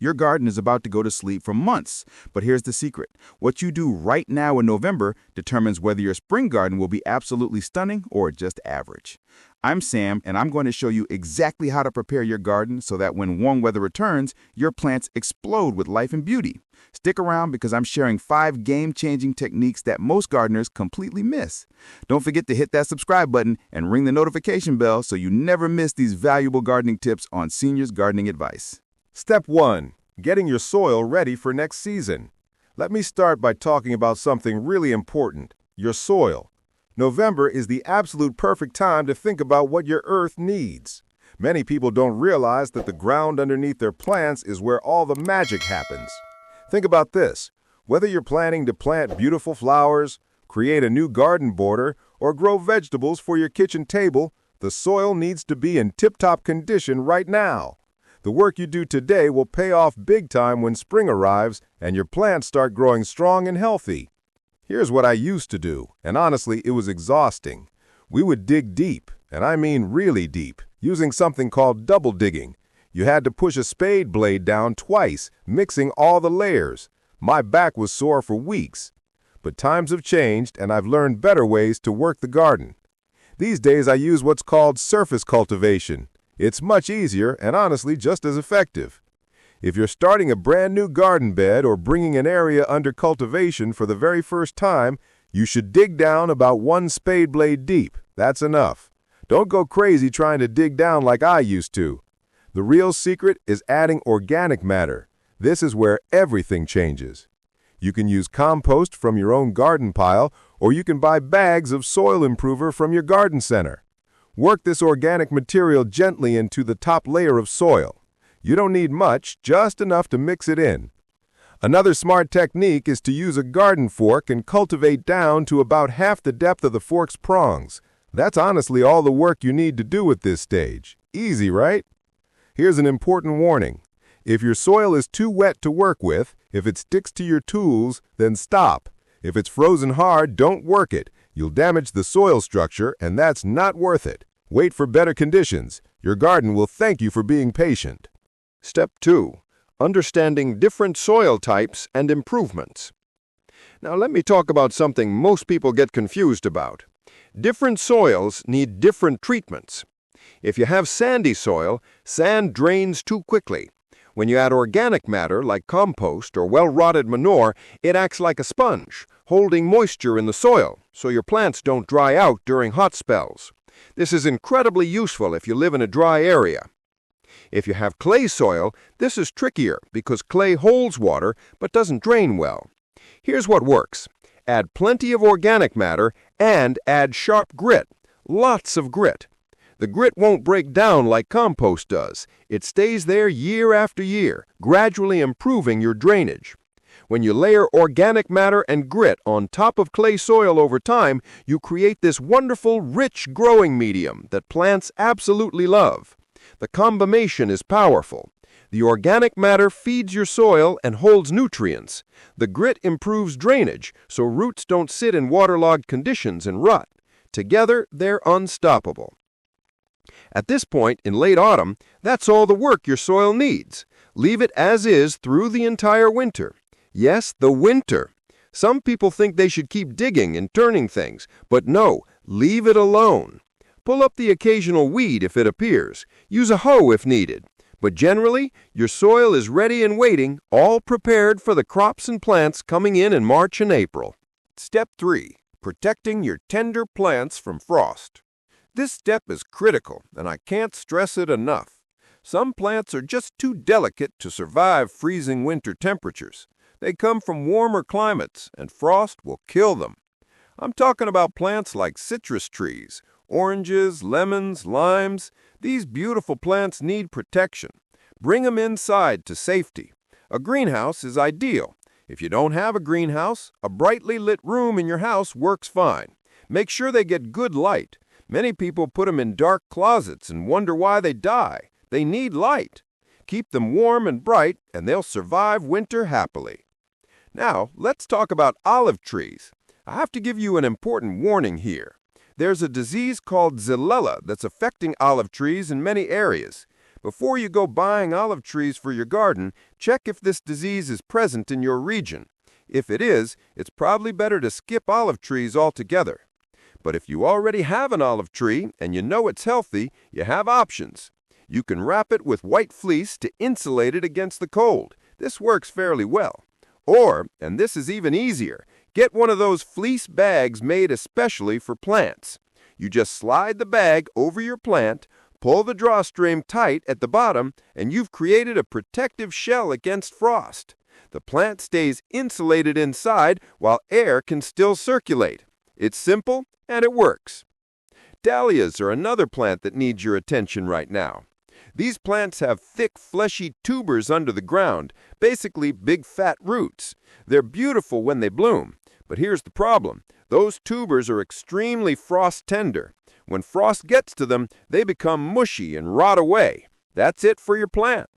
your garden is about to go to sleep for months. But here's the secret. What you do right now in November determines whether your spring garden will be absolutely stunning or just average. I'm Sam, and I'm going to show you exactly how to prepare your garden so that when warm weather returns, your plants explode with life and beauty. Stick around because I'm sharing 5 game-changing techniques that most gardeners completely miss. Don't forget to hit that subscribe button and ring the notification bell so you never miss these valuable gardening tips on Seniors Gardening Advice. Step 1. Getting your soil ready for next season. Let me start by talking about something really important, your soil. November is the absolute perfect time to think about what your earth needs. Many people don't realize that the ground underneath their plants is where all the magic happens. Think about this. Whether you're planning to plant beautiful flowers, create a new garden border, or grow vegetables for your kitchen table, the soil needs to be in tip-top condition right now. The work you do today will pay off big time when spring arrives and your plants start growing strong and healthy. Here's what I used to do, and honestly, it was exhausting. We would dig deep, and I mean really deep, using something called double digging. You had to push a spade blade down twice, mixing all the layers. My back was sore for weeks. But times have changed, and I've learned better ways to work the garden. These days I use what's called surface cultivation. It's much easier and honestly just as effective. If you're starting a brand new garden bed or bringing an area under cultivation for the very first time, you should dig down about 1 spade blade deep. That's enough. Don't go crazy trying to dig down like I used to. The real secret is adding organic matter. This is where everything changes. You can use compost from your own garden pile, or you can buy bags of soil improver from your garden center. Work this organic material gently into the top layer of soil. You don't need much, just enough to mix it in. Another smart technique is to use a garden fork and cultivate down to about half the depth of the fork's prongs. That's honestly all the work you need to do at this stage. Easy, right? Here's an important warning. If your soil is too wet to work with, if it sticks to your tools, then stop. If it's frozen hard, don't work it. You'll damage the soil structure, and that's not worth it. Wait for better conditions. Your garden will thank you for being patient. Step 2. Understanding different soil types and improvements. Now let me talk about something most people get confused about. Different soils need different treatments. If you have sandy soil, sand drains too quickly. When you add organic matter like compost or well-rotted manure, it acts like a sponge, holding moisture in the soil so your plants don't dry out during hot spells. This is incredibly useful if you live in a dry area. If you have clay soil, this is trickier because clay holds water but doesn't drain well. Here's what works. Add plenty of organic matter and add sharp grit, lots of grit. The grit won't break down like compost does. It stays there year after year, gradually improving your drainage. When you layer organic matter and grit on top of clay soil over time, you create this wonderful, rich growing medium that plants absolutely love. The combination is powerful. The organic matter feeds your soil and holds nutrients. The grit improves drainage, so roots don't sit in waterlogged conditions and rot. Together, they're unstoppable. At this point, in late autumn, that's all the work your soil needs. Leave it as is through the entire winter. Yes, the winter. Some people think they should keep digging and turning things, but no, leave it alone. Pull up the occasional weed if it appears. Use a hoe if needed. But generally, your soil is ready and waiting, all prepared for the crops and plants coming in March and April. Step 3. Protecting your tender plants from frost. This step is critical, and I can't stress it enough. Some plants are just too delicate to survive freezing winter temperatures. They come from warmer climates, and frost will kill them. I'm talking about plants like citrus trees, oranges, lemons, limes. These beautiful plants need protection. Bring them inside to safety. A greenhouse is ideal. If you don't have a greenhouse, a brightly lit room in your house works fine. Make sure they get good light. Many people put them in dark closets and wonder why they die. They need light. Keep them warm and bright, and they'll survive winter happily. Now, let's talk about olive trees. I have to give you an important warning here. There's a disease called Xylella that's affecting olive trees in many areas. Before you go buying olive trees for your garden, check if this disease is present in your region. If it is, it's probably better to skip olive trees altogether. But if you already have an olive tree and you know it's healthy, you have options. You can wrap it with white fleece to insulate it against the cold. This works fairly well. Or, and this is even easier, get one of those fleece bags made especially for plants. You just slide the bag over your plant, pull the drawstring tight at the bottom, and you've created a protective shell against frost. The plant stays insulated inside while air can still circulate. It's simple and it works. Dahlias are another plant that needs your attention right now. These plants have thick, fleshy tubers under the ground, basically big fat roots. They're beautiful when they bloom, but here's the problem. Those tubers are extremely frost tender. When frost gets to them, they become mushy and rot away. That's it for your plant.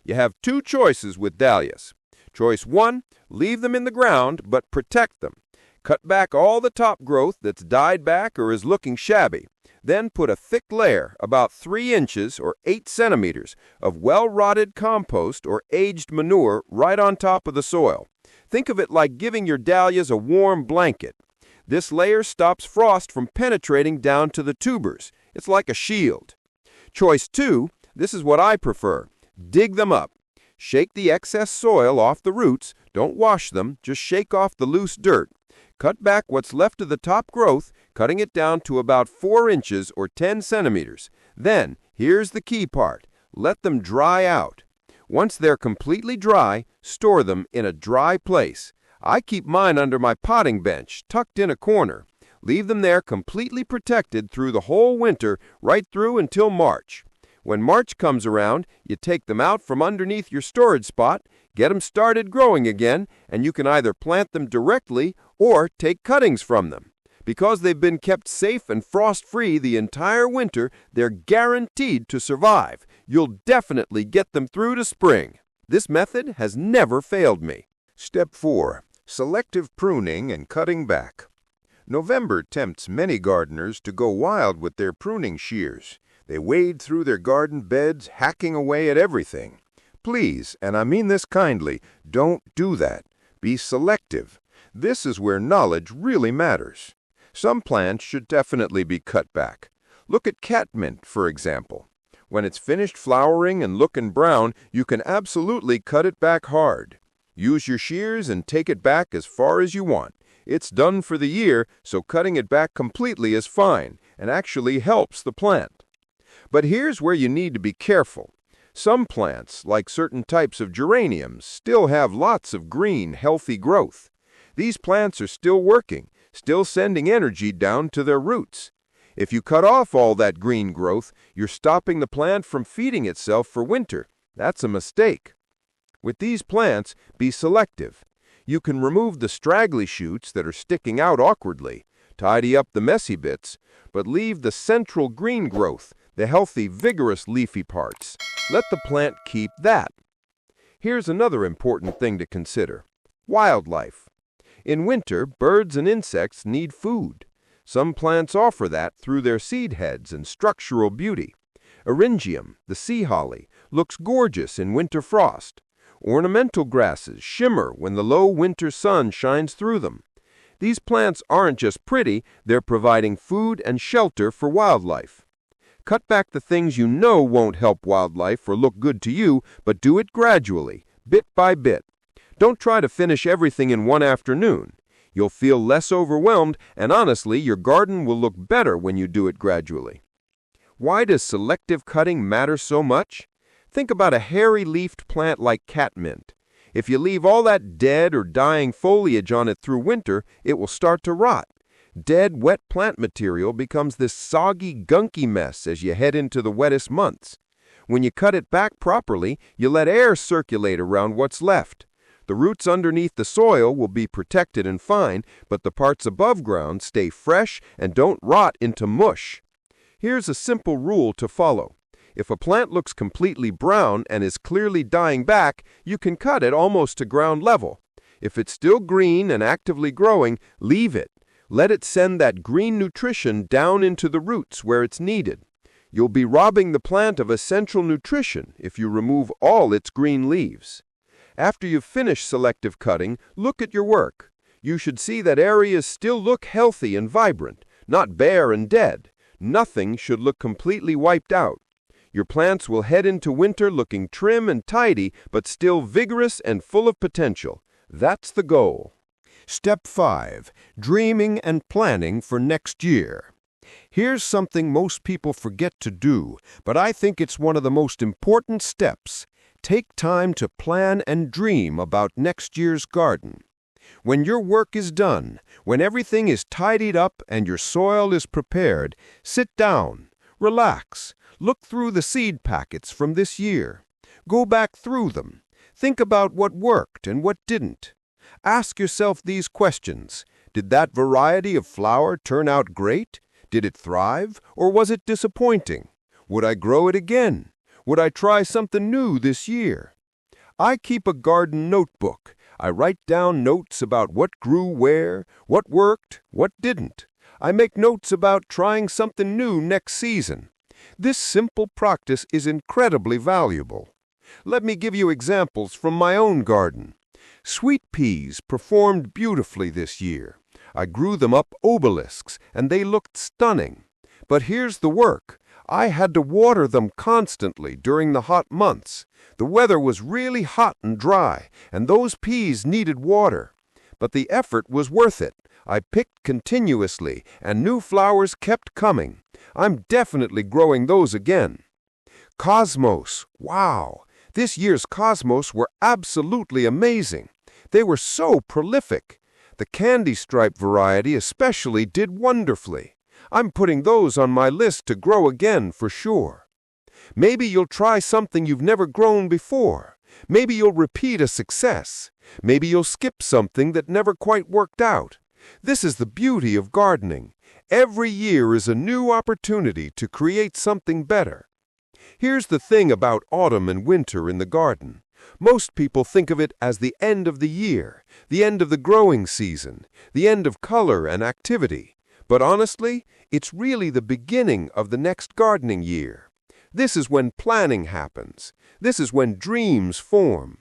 You have two choices with dahlias. Choice 1, leave them in the ground, but protect them. Cut back all the top growth that's died back or is looking shabby. Then put a thick layer, about 3 inches or 8 centimeters, of well-rotted compost or aged manure right on top of the soil. Think of it like giving your dahlias a warm blanket. This layer stops frost from penetrating down to the tubers. It's like a shield. Choice 2, this is what I prefer. Dig them up. Shake the excess soil off the roots. Don't wash them, just shake off the loose dirt. Cut back what's left of the top growth, cutting it down to about 4 inches or 10 centimeters. Then, here's the key part. Let them dry out. Once they're completely dry, store them in a dry place. I keep mine under my potting bench, tucked in a corner. Leave them there completely protected through the whole winter, right through until March. When March comes around, you take them out from underneath your storage spot, get them started growing again, and you can either plant them directly or take cuttings from them. Because they've been kept safe and frost-free the entire winter, they're guaranteed to survive. You'll definitely get them through to spring. This method has never failed me. Step 4. Selective pruning and cutting back. November tempts many gardeners to go wild with their pruning shears. They wade through their garden beds, hacking away at everything. Please, and I mean this kindly, don't do that. Be selective. This is where knowledge really matters. Some plants should definitely be cut back. Look at catmint, for example. When it's finished flowering and looking brown, you can absolutely cut it back hard. Use your shears and take it back as far as you want. It's done for the year, so cutting it back completely is fine and actually helps the plant. But here's where you need to be careful. Some plants, like certain types of geraniums, still have lots of green, healthy growth. These plants are still working, still sending energy down to their roots. If you cut off all that green growth, you're stopping the plant from feeding itself for winter. That's a mistake. With these plants, be selective. You can remove the straggly shoots that are sticking out awkwardly, tidy up the messy bits, but leave the central green growth, the healthy, vigorous leafy parts. Let the plant keep that. Here's another important thing to consider. Wildlife. In winter, birds and insects need food. Some plants offer that through their seed heads and structural beauty. Eryngium, the sea holly, looks gorgeous in winter frost. Ornamental grasses shimmer when the low winter sun shines through them. These plants aren't just pretty, they're providing food and shelter for wildlife. Cut back the things you know won't help wildlife or look good to you, but do it gradually, bit by bit. Don't try to finish everything in one afternoon. You'll feel less overwhelmed, and honestly, your garden will look better when you do it gradually. Why does selective cutting matter so much? Think about a hairy-leafed plant like catmint. If you leave all that dead or dying foliage on it through winter, it will start to rot. Dead, wet plant material becomes this soggy, gunky mess as you head into the wettest months. When you cut it back properly, you let air circulate around what's left. The roots underneath the soil will be protected and fine, but the parts above ground stay fresh and don't rot into mush. Here's a simple rule to follow. If a plant looks completely brown and is clearly dying back, you can cut it almost to ground level. If it's still green and actively growing, leave it. Let it send that green nutrition down into the roots where it's needed. You'll be robbing the plant of essential nutrition if you remove all its green leaves. After you've finished selective cutting, look at your work. You should see that areas still look healthy and vibrant, not bare and dead. Nothing should look completely wiped out. Your plants will head into winter looking trim and tidy, but still vigorous and full of potential. That's the goal. Step 5. Dreaming and planning for next year. Here's something most people forget to do, but I think it's one of the most important steps. Take time to plan and dream about next year's garden. When your work is done, when everything is tidied up and your soil is prepared, sit down, relax, look through the seed packets from this year. Go back through them. Think about what worked and what didn't. Ask yourself these questions. Did that variety of flower turn out great? Did it thrive, or was it disappointing? Would I grow it again? Would I try something new this year? I keep a garden notebook. I write down notes about what grew where, what worked, what didn't. I make notes about trying something new next season. This simple practice is incredibly valuable. Let me give you examples from my own garden. Sweet peas performed beautifully this year. I grew them up obelisks, and they looked stunning. But here's the work. I had to water them constantly during the hot months. The weather was really hot and dry, and those peas needed water. But the effort was worth it. I picked continuously, and new flowers kept coming. I'm definitely growing those again. Cosmos. Wow! This year's cosmos were absolutely amazing. They were so prolific. The candy stripe variety especially did wonderfully. I'm putting those on my list to grow again for sure. Maybe you'll try something you've never grown before. Maybe you'll repeat a success. Maybe you'll skip something that never quite worked out. This is the beauty of gardening. Every year is a new opportunity to create something better. Here's the thing about autumn and winter in the garden. Most people think of it as the end of the year, the end of the growing season, the end of color and activity. But honestly, it's really the beginning of the next gardening year. This is when planning happens. This is when dreams form.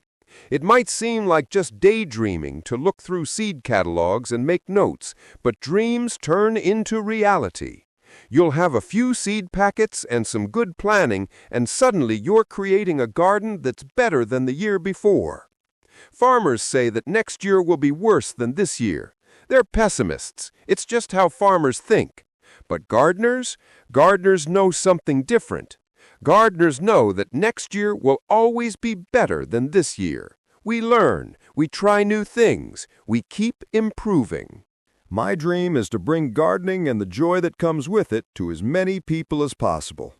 It might seem like just daydreaming to look through seed catalogs and make notes, but dreams turn into reality. You'll have a few seed packets and some good planning, and suddenly you're creating a garden that's better than the year before. Farmers say that next year will be worse than this year. They're pessimists. It's just how farmers think. But gardeners know something different. Gardeners know that next year will always be better than this year. We learn, we try new things, we keep improving. My dream is to bring gardening and the joy that comes with it to as many people as possible.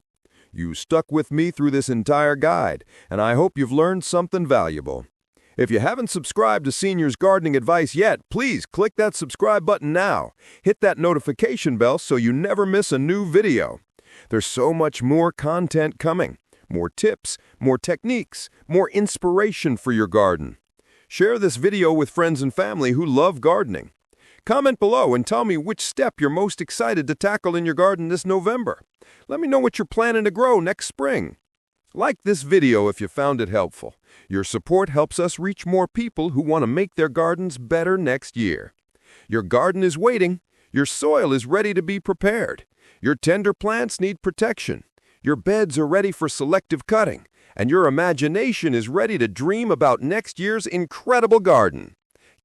You stuck with me through this entire guide, and I hope you've learned something valuable. If you haven't subscribed to Senior's Gardening Advice yet, please click that subscribe button now. Hit that notification bell so you never miss a new video. There's so much more content coming. More tips, more techniques, more inspiration for your garden. Share this video with friends and family who love gardening. Comment below and tell me which step you're most excited to tackle in your garden this November. Let me know what you're planning to grow next spring. Like this video if you found it helpful. Your support helps us reach more people who want to make their gardens better next year. Your garden is waiting. Your soil is ready to be prepared. Your tender plants need protection. Your beds are ready for selective cutting. And your imagination is ready to dream about next year's incredible garden.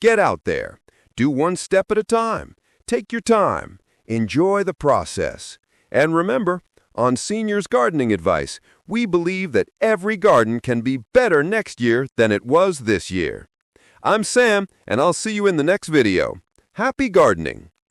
Get out there. Do one step at a time. Take your time. Enjoy the process. And remember, on Senior's Gardening Advice, we believe that every garden can be better next year than it was this year. I'm Sam, and I'll see you in the next video. Happy gardening!